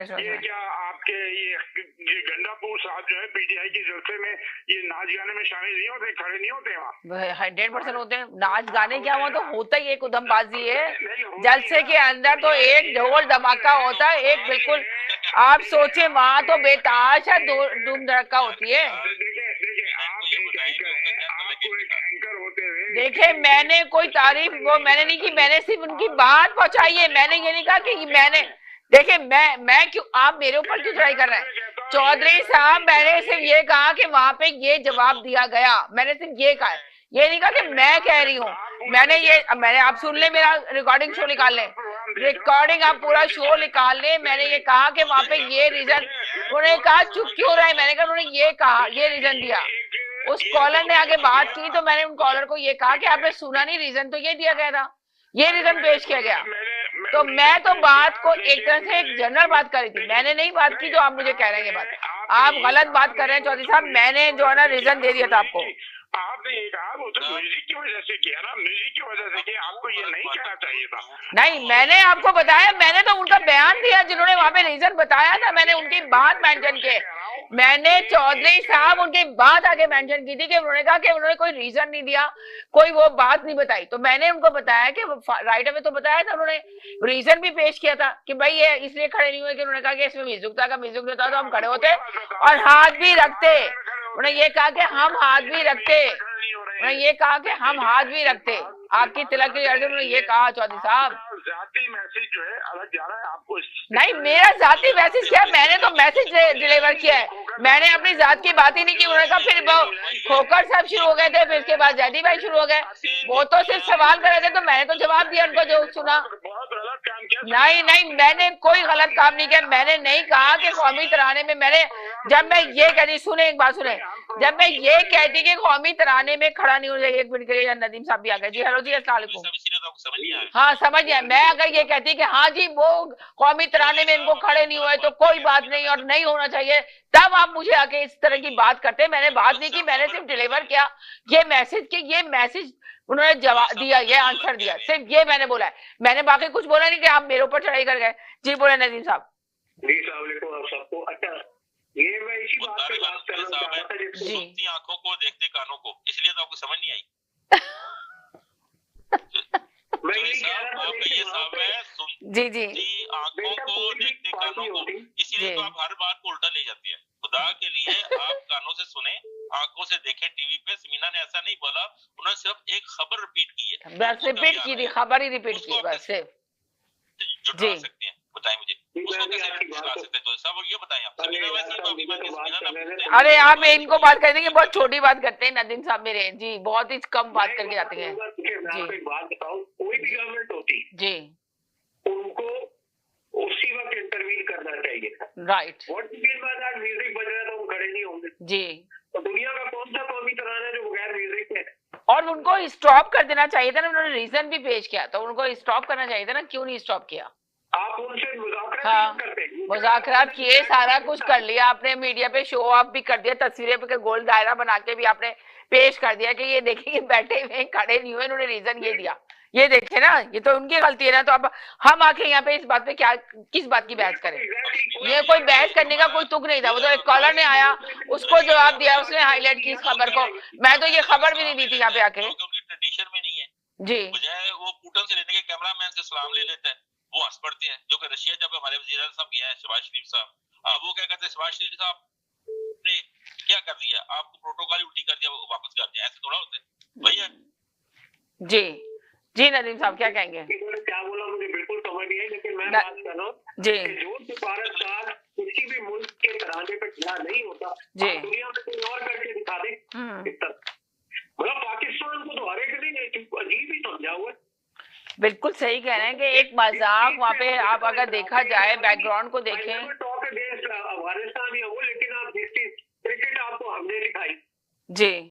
ये क्या आपके ये गंडापुर साहब जो है पीटीआई के जलसे में ये नाच गाने में शामिल नहीं होते, खड़े नहीं होते वहाँ? 100% होते हैं। नाच गाने क्या हुआ तो होता ही एक उधमबाजी है। जलसे के अंदर तो एक ढोल धमाका होता है, एक बिल्कुल आप सोचे वहाँ तो बेताशा धूम धड़का होती है। देखिए मैंने कोई तारीफ वो मैंने नहीं की, मैंने सिर्फ उनकी बात पहुंचाई है। मैंने ये नहीं कहा कि मैंने, देखिए मैं क्यों, आप मेरे ऊपर क्यों चढ़ाई कर रहे हैं? चौधरी साहब मैंने सिर्फ ये कहा कि वहां पे ये जवाब दिया गया, मैंने सिर्फ ये कहा, ये नहीं कहा कि मैं कह रही हूँ। मैंने आप सुन ले, मेरा रिकॉर्डिंग शो निकाल ले, रिकॉर्डिंग आप पूरा शो निकाल ले। मैंने ये कहा कि वहां पे ये रीजन, उन्होंने कहा चुप क्यों रहे, मैंने कहा उन्होंने ये कहा, ये रीजन दिया। उस कॉलर ने आगे बात की तो मैंने उन कॉलर को ये कहा कि आपने सुना नहीं, रीजन तो ये दिया गया था, ये रीजन पेश किया गया। तो मैं तो बात को एक तरह से एक जनरल बात कर रही थी, मैंने नहीं बात की जो आप मुझे कह रहे हैं। ये बात आप गलत बात कर रहे हैं चौधरी साहब। मैंने जो है ना रीजन दे दिया था आपको। आपने ये कहा वो तो म्यूजिक की वजह से किया ना, म्यूजिक की वजह से किया, आपको ये नहीं कहना चाहिए था। नहीं, मैंने आपको बताया, मैंने तो उनका बयान दिया जिन्होंने वहां पे रीजन बताया था, मैंने उनकी बात मेंशन की। मैंने चौधरी साहब उनकी बात आगे मेंशन की थी कि उन्होंने कहा कि उन्होंने कोई रीजन नहीं दिया, कोई वो बात नहीं बताई। तो मैंने उनको बताया कि राइट अवे तो बताया था, उन्होंने रीजन भी पेश किया था कि भाई ये इसलिए खड़े नहीं हुए कि उन्होंने कहा कि इसमें म्यूजिक था, म्यूजिक होता तो हम खड़े होते और हाथ भी रखते। उन्होंने ये कहा कि हम हाथ भी रखते, उन्होंने ये कहा कि हम हाथ भी रखते आपकी तिलक की अर्जुन। उन्होंने ये कहा चौधरी साहब। जाती मैसेज जो है अलग जा रहा है आपको। नहीं, मेरा जाती मैसेज क्या, मैंने तो मैसेज डिलीवर किया है, मैंने अपनी जात की बात ही नहीं की। उन्होंने कहा फिर खोकर साहब शुरू हो गए थे, फिर उसके बाद जैदी भाई शुरू हो गए, वो तो सिर्फ सवाल कर रहे थे तो मैंने तो जवाब दिया उनको जो सुना। नहीं, मैंने कोई गलत काम नहीं किया। मैंने नहीं कहा कि कौमी तराने में मैंने, जब मैं ये कहती, सुने एक बात सुने, जब मैं ये कहती कि कौमी तराने में खड़ा नहीं हो जाए, एक मिनट के लिए नदीम साहब भी आ गए। जी हेलो जी, अस्सलाम वालेकुम। हाँ समझ गया। मैं अगर ये कहती कि हाँ जी वो कौमी तराने में इनको खड़े नहीं हुए तो कोई बात नहीं और नहीं होना चाहिए, तब आप मुझे आके इस तरह की बात करते। मैंने बात नहीं की, मैंने सिर्फ डिलीवर किया ये मैसेज कि ये मैसेज उन्होंने जवाब दिया, ये आंसर दिया, सिर्फ ये मैंने बोला है। मैंने बाकी कुछ बोला नहीं कि आप मेरे ऊपर चढ़ाई कर गए। जी बोले नदीम साहब। जी सबको। अच्छा ये मैं इसी बात पे बात करना चाहता था जी, आंखों को देखते कानों को, इसलिए तो आपको समझ नहीं आई। मैं ये कह रहा था आपका ये साहब है जी आंखों को देखते कानों को, इसीलिए तो आप हर बात को उल्टा ले जाते हैं। खुदा के लिए आप कानों से सुने, आंखों से देखें। टीवी पे समीना ने ऐसा नहीं बोला, उन्होंने सिर्फ एक खबर रिपीट की है, बस रिपीट की थी, खबर ही रिपीट की बस सिर्फ। जुटा सकते हैं, बताएं मुझे उसको कैसे जुटा सकते हैं? तो सब ये बताएं आप। समीना वैसे तो अभी मैंने समीना ना, अरे आप इनको बात कर देंगे, बहुत छोटी बात करते हैं नदीम साहब मेरे। जी बहुत ही कम बात करके जाते हैं। जी बात बताओ, कोई भी गवर्नमेंट होती जी उनको उसी वक्त इंटरवीन करना चाहिए था। राइट। म्यूजिक बज रहा है तो हम खड़े नहीं होंगे। जी, तो दुनिया का कौन सा कौमी तराना है जो बगैर म्यूजिक है? और उनको स्टॉप कर देना चाहिए था ना, उन्होंने रीजन भी पेश किया तो उनको स्टॉप करना चाहिए था ना, क्यों नहीं स्टॉप किया? आप उनसे मुज़ाकरात हाँ, करते, मुज़ाकरात किए, सारा कुछ कर लिया आपने, मीडिया पे शो ऑफ भी कर दिया, तस्वीरें पे गोल दायरा बना के भी आपने पेश कर दिया कि ये देखिए बैठे हुए खड़े नहीं हुए, इन्होंने रीजन ये दिया। ये देखे ना, ये तो उनकी गलती है ना। तो अब हम आके यहाँ पे इस बात पे क्या, किस बात की बहस करें? ये कोई बहस करने का कोई तुक नहीं था। वो तो एक कॉलर ने आया, उसको जवाब दिया, उसने हाईलाइट की इस खबर को। मैं तो ये खबर भी नहीं दी थी यहाँ पे आके। ट्रेडिशन में नहीं है जी, बजाय वो पुटन से लेने के कैमरामैन से सलाम ले लेते हैं, वो हंस पड़ते हैं। जो कि रशिया जब हमारे वज़ीर साहब गया है शहबाज शरीफ साहब, अब वो क्या कहते हैं, शहबाज शरीफ साहब ने क्या कर दिया, आपको प्रोटोकॉल उल्टी कर दिया, वो वापस कर दिया। ऐसे थोड़ा होता है भैया। जी जी नदीम साहब क्या कहेंगे? क्या बोला मुझे बिल्कुल समझ नहीं आई, लेकिन मैं बात कर रहा हूँ जी, जो भारत किसी भी मुल्क के तराने पे खड़ा नहीं होता, जी दुनिया में कोई और करके दिखा दे। मतलब पाकिस्तान को तो हर एक दिन अजीब ही समझा हुआ। बिल्कुल सही कह रहे हैं कि एक मजाक वहाँ पे, आप अगर देखा जाए बैकग्राउंड को देखें, अफगानिस्तान या वो, लेकिन आप देखते क्रिकेट आपको हमने दिखाई। जी